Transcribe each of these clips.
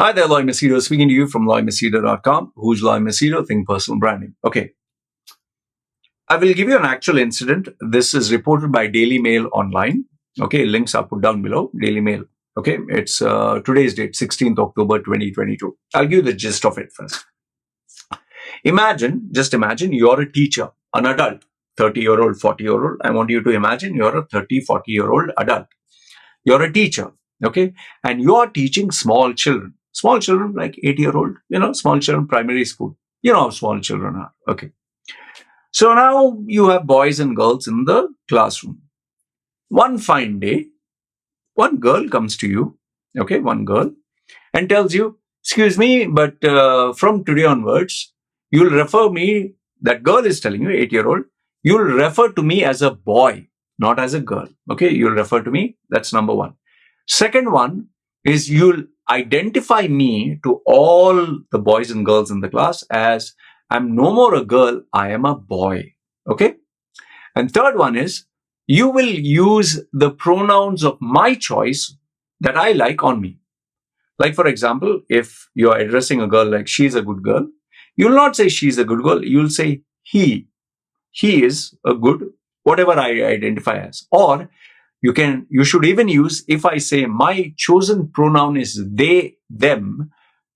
Hi there, Loy Machedo speaking to you from loymachedo.com. Who's Loy Machedo? Think personal branding. Okay. I will give you an actual incident. This is reported by Daily Mail online. Okay. Links are put down below. Daily Mail. Okay. It's today's date, 16th October 2022. I'll give you the gist of it first. Just imagine you're a teacher, an adult, 30-year-old, 40-year-old. I want you to imagine you're a 30, 40-year-old adult. You're a teacher. Okay. And you're teaching small children. Small children like 8-year-old, small children, primary school. You know how small children are. Okay. So now you have boys and girls in the classroom. One fine day, one girl comes to you, okay, one girl, and tells you, excuse me, but from today onwards, you'll refer me, that girl is telling you, 8-year-old, you'll refer to me as a boy, not as a girl. Okay, you'll refer to me. That's number one. Second one is you'll identify me to all the boys and girls in the class as I'm no more a girl, I am a boy. Okay. And third one is you will use the pronouns of my choice that I like on me. Like, for example, if you are addressing a girl like she's a good girl, you'll not say she's a good girl. You'll say he is a good, whatever I identify as. Or you should even use, if I say my chosen pronoun is they, them,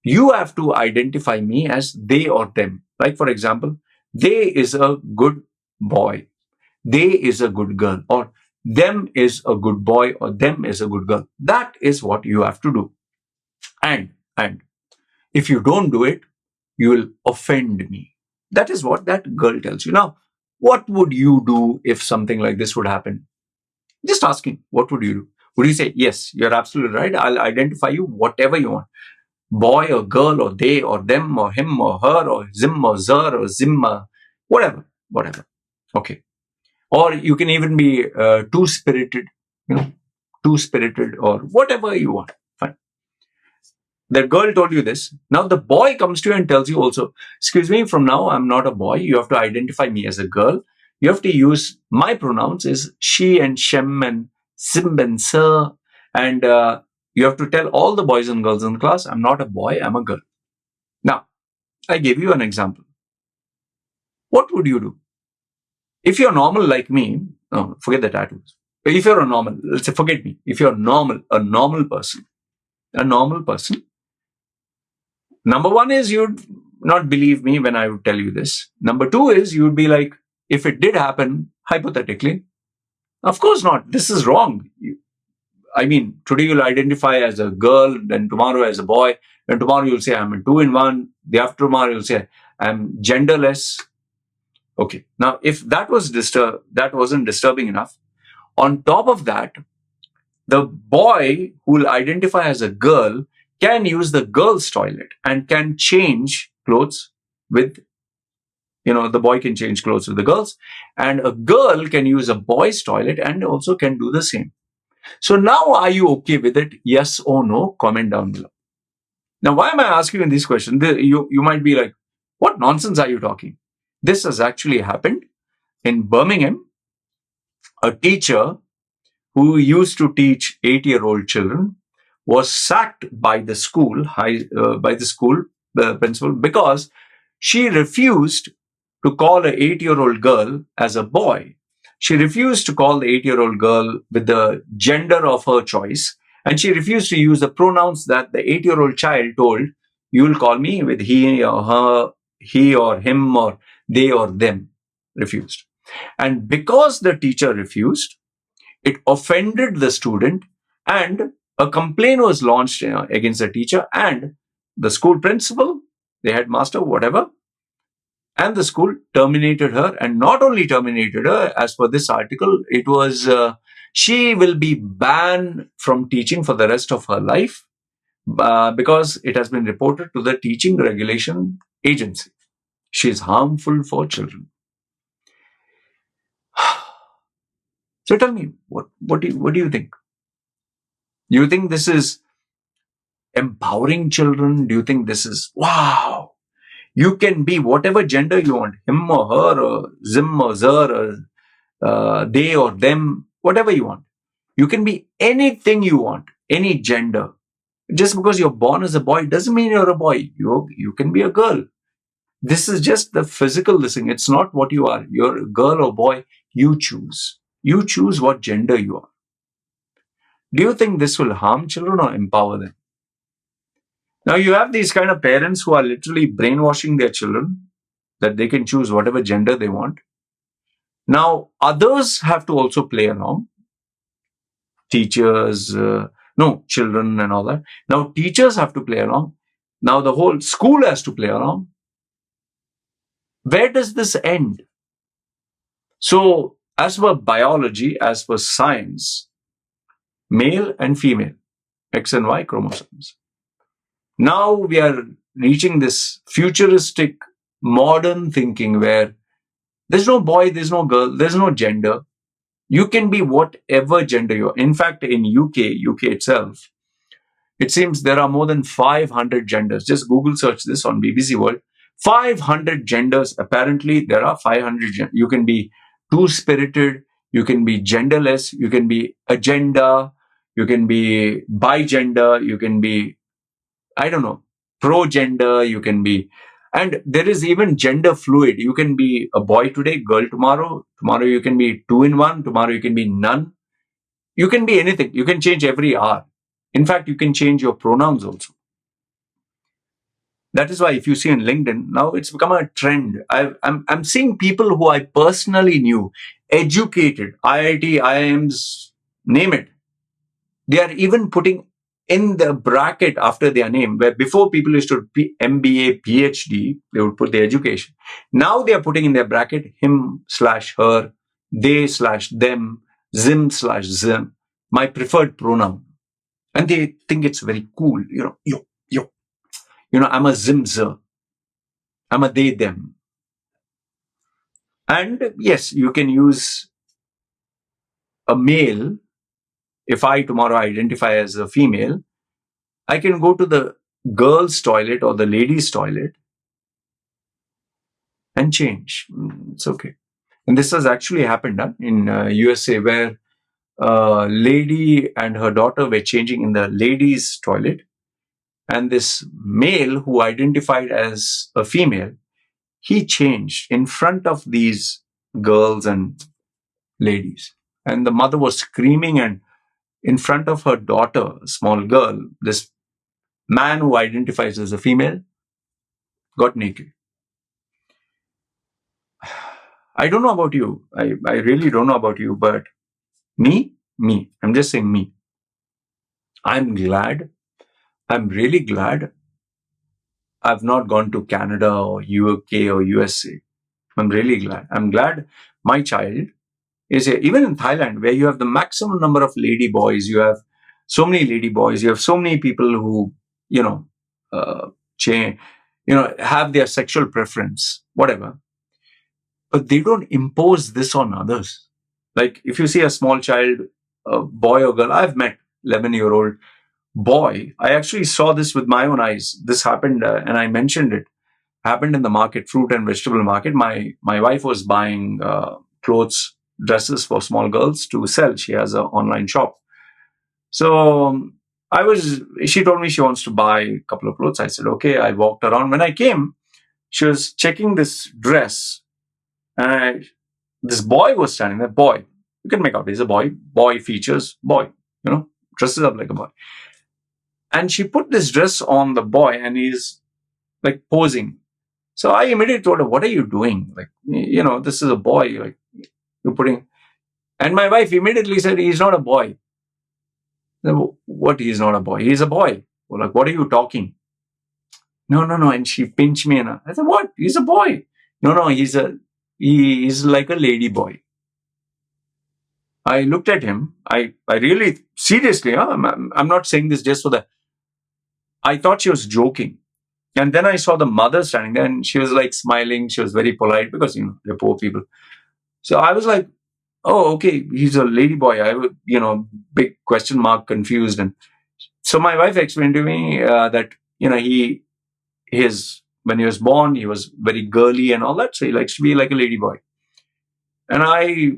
you have to identify me as they or them. Like, for example, they is a good boy, they is a good girl, or them is a good boy, or them is a good girl. That is what you have to do. And if you don't do it, you will offend me. That is what that girl tells you. Now, what would you do if something like this would happen? Just asking, what would you do? Would you say, yes, you're absolutely right, I'll identify you whatever you want? Boy or girl or they or them or him or her or zim or zer or zimma, whatever. Okay. Or you can even be two-spirited, two-spirited or whatever you want. Fine. The girl told you this. Now the boy comes to you and tells you also, excuse me, from now I'm not a boy. You have to identify me as a girl. You have to use my pronouns is she and shem and sim and sir. And you have to tell all the boys and girls in the class, I'm not a boy, I'm a girl. Now, I gave you an example. What would you do? If you're normal like me, no, forget the tattoos. If you're a normal, let's say, forget me. If you're a normal person, number one is you'd not believe me when I would tell you this. Number two is you'd be like, if it did happen, hypothetically, of course not. This is wrong. Today you'll identify as a girl, then tomorrow as a boy, then tomorrow you'll say I'm a 2-in-1. The after tomorrow you'll say I'm genderless. Okay. Now, if that wasn't disturbing enough, on top of that, the boy who will identify as a girl can use the girl's toilet and can change clothes with, the boy can change clothes with the girls, and a girl can use a boy's toilet and also can do the same. So now, are you okay with it? Yes or no? Comment down below. Now, why am I asking you these questions? You might be like, what nonsense are you talking? This has actually happened in Birmingham. A teacher who used to teach 8-year-old children was sacked by the school, the principal, because she refused to call an 8-year-old girl as a boy. She refused to call the 8-year-old girl with the gender of her choice. And she refused to use the pronouns that the 8-year-old child told, you will call me with he or her, he or him or they or them. Refused. And because the teacher refused, it offended the student and a complaint was launched against the teacher and the school principal, the headmaster, whatever, and the school terminated her. And not only terminated her, as per this article, it was she will be banned from teaching for the rest of her life because it has been reported to the Teaching Regulation Agency. She is harmful for children. So tell me, what do you think? Do you think this is empowering children? Do you think this is, wow, you can be whatever gender you want, him or her or zim or zer or they or them, whatever you want. You can be anything you want, any gender. Just because you're born as a boy doesn't mean you're a boy. You can be a girl. This is just the physical thing. It's not what you are. You're a girl or boy. You choose. You choose what gender you are. Do you think this will harm children or empower them? Now you have these kind of parents who are literally brainwashing their children that they can choose whatever gender they want. Now others have to also play along. Teachers, no, children and all that. Now teachers have to play along. Now the whole school has to play along. Where does this end? So as per biology, as per science, male and female, X and Y chromosomes. Now we are reaching this futuristic modern thinking where there's no boy, there's no girl, there's no gender. You can be whatever gender you are. In fact, in UK itself, it seems there are more than 500 genders. Just Google search this on BBC World. 500 genders. Apparently, there are 500 genders. You can be two-spirited. You can be genderless. You can be agenda. You can be bigender. You can be, I don't know, pro-gender. You can be, and there is even gender fluid. You can be a boy today, girl tomorrow. Tomorrow you can be two in one. Tomorrow you can be none. You can be anything. You can change every hour. In fact, you can change your pronouns also. That is why if you see in LinkedIn, now it's become a trend. I'm seeing people who I personally knew, educated, IIT, IIMs, name it. They are even putting in the bracket after their name, where before people used to be MBA, PhD, they would put the education. Now they are putting in their bracket him/her, they/them, zim/zim, my preferred pronoun. And they think it's very cool. I'm a zimzer. I'm a they, them. And yes, you can use a male. If I tomorrow identify as a female, I can go to the girls' toilet or the ladies' toilet and change. It's okay. And this has actually happened in USA, where a lady and her daughter were changing in the ladies' toilet. And this male who identified as a female, he changed in front of these girls and ladies. And the mother was screaming, and in front of her daughter, a small girl, this man who identifies as a female got naked. I don't know about you. I really don't know about you, but me, I'm just saying me. I'm really glad I've not gone to Canada or UK or USA. I'm really glad. I'm glad my child is here. Even in Thailand, where you have the maximum number of lady boys, you have so many lady boys, you have so many people who, uh, have their sexual preference, whatever. But they don't impose this on others. Like if you see a small child, a boy or girl, I've met 11-year-old boy. I actually saw this with my own eyes. This happened, and I mentioned it. Happened in the market, fruit and vegetable market. My wife was buying clothes, dresses for small girls to sell. She has an online shop. So she told me she wants to buy a couple of clothes. I said, okay. I walked around. When I came, she was checking this dress. And this boy was standing there. Boy, you can make out he's a boy. Boy features, boy, dresses up like a boy. And she put this dress on the boy and he's like posing. So I immediately told her, what are you doing? Like, this is a boy. Like, you're putting. And my wife immediately said, he's not a boy. What? He's not a boy? He's a boy. Well, like, what are you talking? No. And she pinched me and I said, what? He's a boy. No, he's like a lady boy. I looked at him. I really, seriously, I'm not saying this just for that. I thought she was joking. And then I saw the mother standing there and she was like smiling. She was very polite because, they're poor people. So I was like, oh, okay, he's a lady boy. I would, big question mark, confused. And so my wife explained to me that, when he was born, he was very girly and all that. So he likes to be like a lady boy. And I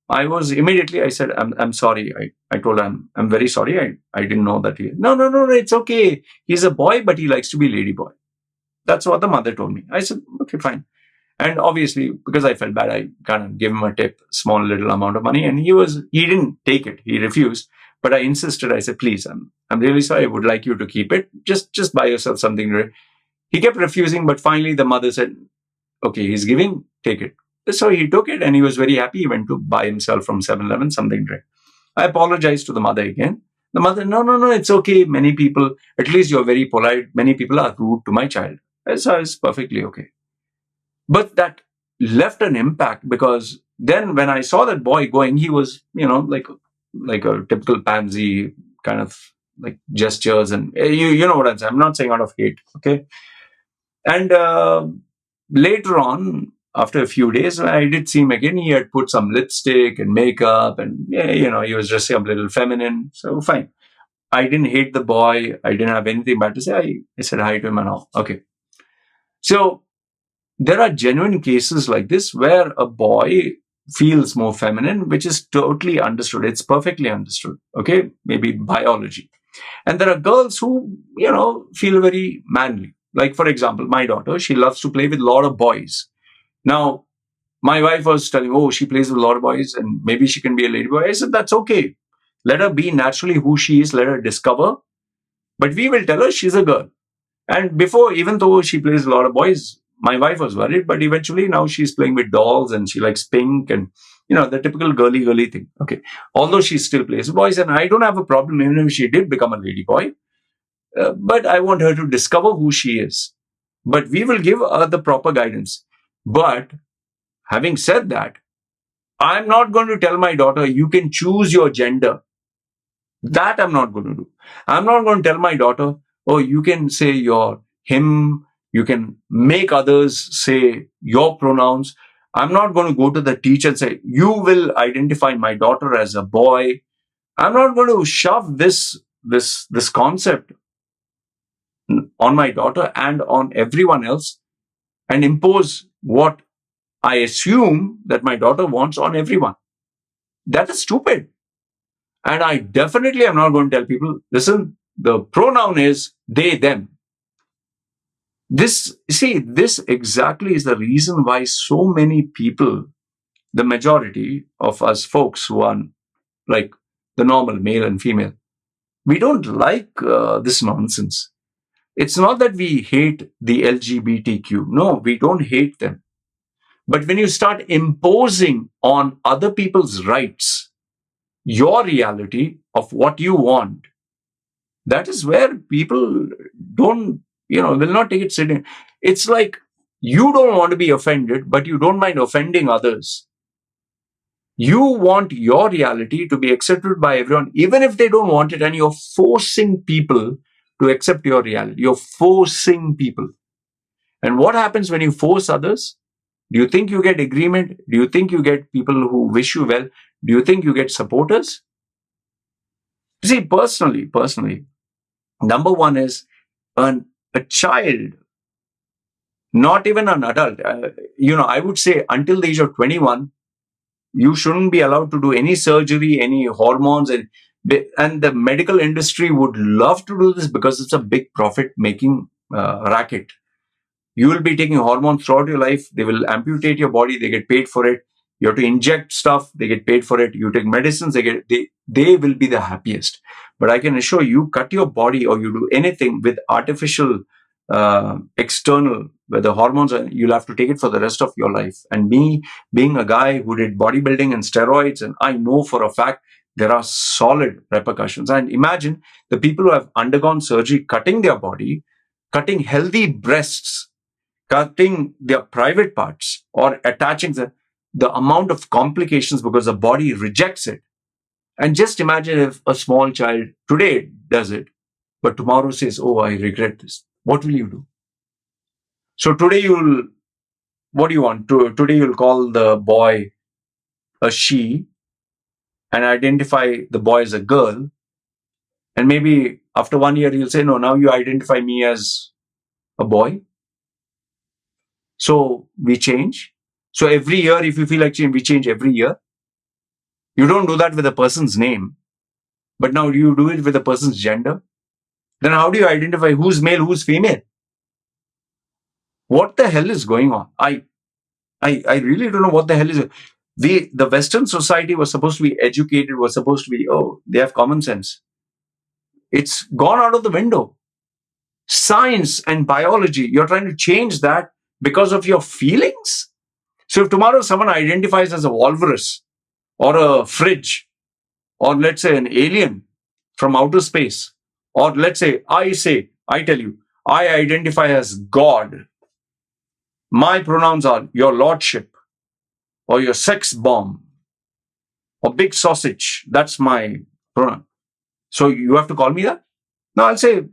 I was immediately, I said, I'm sorry. I told her, I'm very sorry. I didn't know that no, it's okay. He's a boy, but he likes to be lady boy. That's what the mother told me. I said, okay, fine. And obviously, because I felt bad, I kind of gave him a tip, small little amount of money, and he didn't take it. He refused. But I insisted. I said, please, I'm really sorry. I would like you to keep it. Just buy yourself something. He kept refusing, but finally the mother said, okay, he's giving, take it. So he took it and he was very happy. He went to buy himself from 7-Eleven something to drink. I apologized to the mother again. The mother, no, it's okay. Many people, at least you're very polite. Many people are rude to my child. So it's perfectly okay. But that left an impact, because then when I saw that boy going, he was, like a typical pansy kind of like gestures, and you know what I'm saying. I'm not saying out of hate, okay? And later on, after a few days, I did see him again. He had put some lipstick and makeup, and he was dressing up a little feminine. So fine. I didn't hate the boy. I didn't have anything bad to say. I said hi to him and all. Okay. So there are genuine cases like this where a boy feels more feminine, which is totally understood. It's perfectly understood. Okay. Maybe biology. And there are girls who, feel very manly. Like, for example, my daughter, she loves to play with a lot of boys. Now, my wife was telling, oh, she plays with a lot of boys and maybe she can be a lady boy. I said, that's okay. Let her be naturally who she is. Let her discover. But we will tell her she's a girl. And before, even though she plays a lot of boys, my wife was worried. But eventually now she's playing with dolls and she likes pink and, the typical girly thing. Okay. Although she still plays with boys, and I don't have a problem even if she did become a lady boy. But I want her to discover who she is. But we will give her the proper guidance. But having said that, I'm not going to tell my daughter, you can choose your gender. That I'm not going to do. I'm not going to tell my daughter, oh, you can say your him, you can make others say your pronouns. I'm not going to go to the teacher and say, you will identify my daughter as a boy. I'm not going to shove this concept on my daughter and on everyone else and impose what I assume that my daughter wants on everyone. That is stupid. And I definitely am not going to tell people, listen, the pronoun is they, them. This exactly is the reason why so many people, the majority of us folks who are like the normal male and female, we don't like this nonsense. It's not that we hate the LGBTQ. No, we don't hate them. But when you start imposing on other people's rights, your reality of what you want, that is where people don't, will not take it seriously. It's like you don't want to be offended, but you don't mind offending others. You want your reality to be accepted by everyone, even if they don't want it, and you're forcing people to accept your reality. You're forcing people. And what happens when you force others? Do you think you get agreement? Do you think you get people who wish you well? Do you think you get supporters? See, personally, number one is a child, not even an adult. I would say until the age of 21, you shouldn't be allowed to do any surgery, any hormones, and the medical industry would love to do this because it's a big profit-making racket. You will be taking hormones throughout your life. They will amputate your body. They get paid for it. You have to inject stuff. They get paid for it. You take medicines. They will be the happiest. But I can assure you, cut your body or you do anything with artificial external, where the hormones are, you'll have to take it for the rest of your life. And me being a guy who did bodybuilding and steroids, and I know for a fact there are solid repercussions. And imagine the people who have undergone surgery, cutting their body, cutting healthy breasts, cutting their private parts, or attaching the amount of complications because the body rejects it. And just imagine if a small child today does it, but tomorrow says, oh, I regret this. What will you do? So today what do you want? Today you'll call the boy a she and identify the boy as a girl. And maybe after 1 year, you'll say, no, now you identify me as a boy. So we change. So every year, if you feel like change, we change every year. You don't do that with a person's name, but now you do it with a person's gender. Then how do you identify who's male, who's female? What the hell is going on? I really don't know what the hell is. The Western society was supposed to be educated, was supposed to be, oh, they have common sense. It's gone out of the window. Science and biology, you're trying to change that because of your feelings? So if tomorrow someone identifies as a walrus or a fridge, or let's say an alien from outer space, or let's say, I tell you, I identify as God. My pronouns are your lordship, or your sex bomb, or big sausage. That's my pronoun. So you have to call me that? No, I'll say,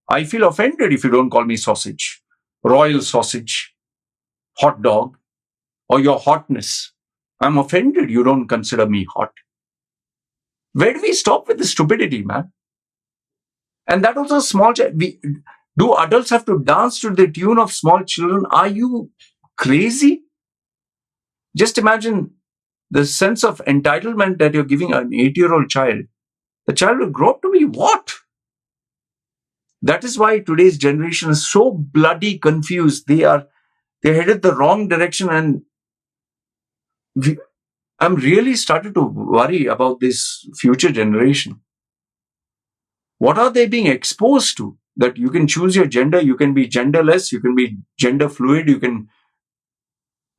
I feel offended if you don't call me sausage, royal sausage, hot dog, or your hotness. I'm offended you don't consider me hot. Where do we stop with the stupidity, man? And that also small child. Do adults have to dance to the tune of small children? Are you crazy? Just imagine the sense of entitlement that you're giving an 8-year-old child. The child will grow up to be what? That is why today's generation is so bloody confused. They're headed the wrong direction, and I'm really started to worry about this future generation. What are they being exposed to? That you can choose your gender, you can be genderless, you can be gender fluid, you can,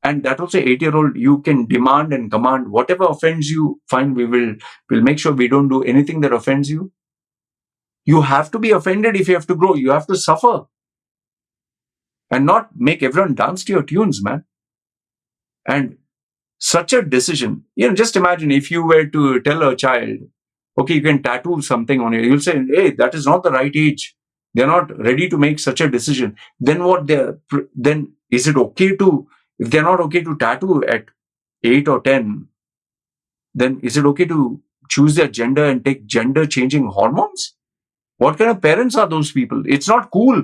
and that also 8-year-old, you can demand and command whatever offends you. Fine, we'll make sure we don't do anything that offends you. You have to be offended if you have to grow. You have to suffer, and not make everyone dance to your tunes, man. And such a decision, just imagine if you were to tell a child, okay, you can tattoo something on you. You'll say, hey, that is not the right age. They're not ready to make such a decision. Then then is it okay to, if they're not okay to tattoo at 8 or 10, then is it okay to choose their gender and take gender changing hormones? What kind of parents are those people? It's not cool.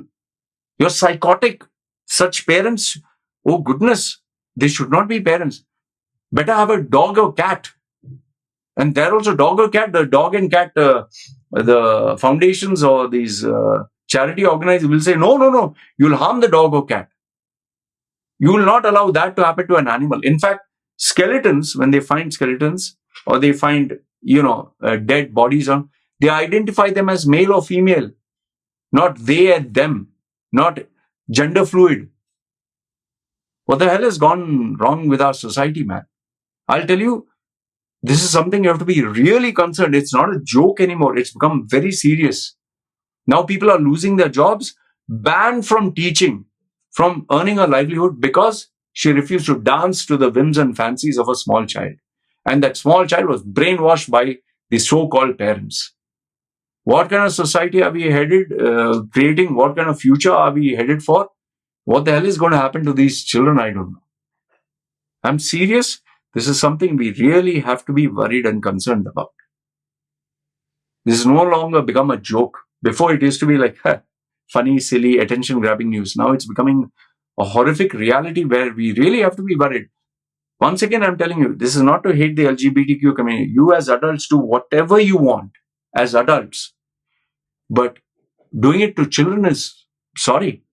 You're psychotic. Such parents, oh goodness, they should not be parents. Better have a dog or cat. And they're also dog or cat, the dog and cat, the foundations or these charity organizers will say, no, you'll harm the dog or cat. You will not allow that to happen to an animal. In fact, skeletons, when they find skeletons or they find, dead bodies, they identify them as male or female, not they and them, not gender fluid. What the hell has gone wrong with our society, man? I'll tell you, this is something you have to be really concerned. It's not a joke anymore. It's become very serious. Now people are losing their jobs, banned from teaching, from earning a livelihood because she refused to dance to the whims and fancies of a small child. And that small child was brainwashed by the so-called parents. What kind of society are we headed, creating? What kind of future are we headed for? What the hell is going to happen to these children? I don't know. I'm serious. This is something we really have to be worried and concerned about. This is no longer become a joke. Before it used to be like funny, silly, attention-grabbing news. Now it's becoming a horrific reality where we really have to be worried. Once again, I'm telling you, this is not to hate the LGBTQ community. You as adults do whatever you want as adults. But doing it to children is sorry.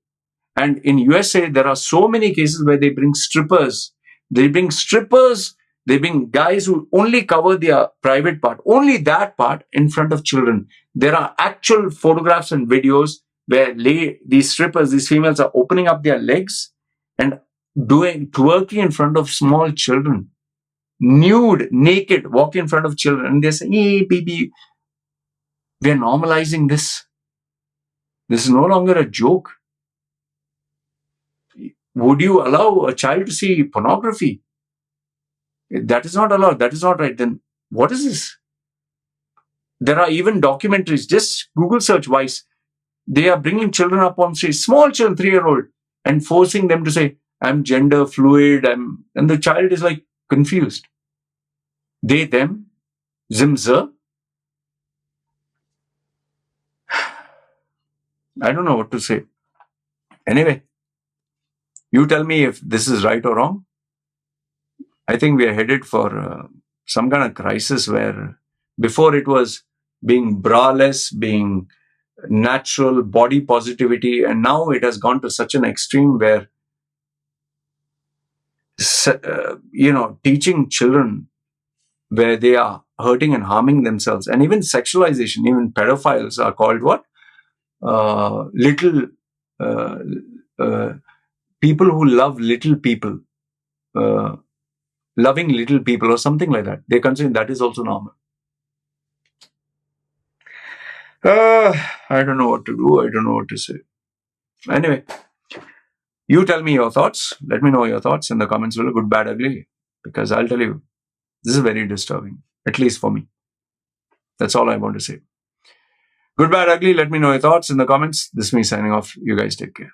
And in USA, there are so many cases where they bring strippers. They bring guys who only cover their private part, only that part in front of children. There are actual photographs and videos where these strippers, these females are opening up their legs and twerking in front of small children. Nude, naked, walk in front of children. And they say, hey, baby, we're normalizing this. This is no longer a joke. Would you allow a child to see pornography? That is not allowed. That is not right. Then what is this? There are even documentaries. Just Google search Vice. They are bringing children up on stage, small children, 3-year-old, and forcing them to say, I'm gender fluid. And the child is like confused. They, them, zimzer. I don't know what to say. Anyway, you tell me if this is right or wrong. I think we are headed for some kind of crisis where before it was being braless, being natural, body positivity, and now it has gone to such an extreme where, teaching children where they are hurting and harming themselves, and even sexualization, even pedophiles are called what? Little uh, uh, people who love little people, loving little people or something like that. They consider that is also normal. I don't know what to do. I don't know what to say. Anyway, you tell me your thoughts. Let me know your thoughts in the comments below, good, bad, ugly, because I'll tell you, this is very disturbing, at least for me. That's all I want to say. Good, bad, ugly. Let me know your thoughts in the comments. This is me signing off. You guys take care.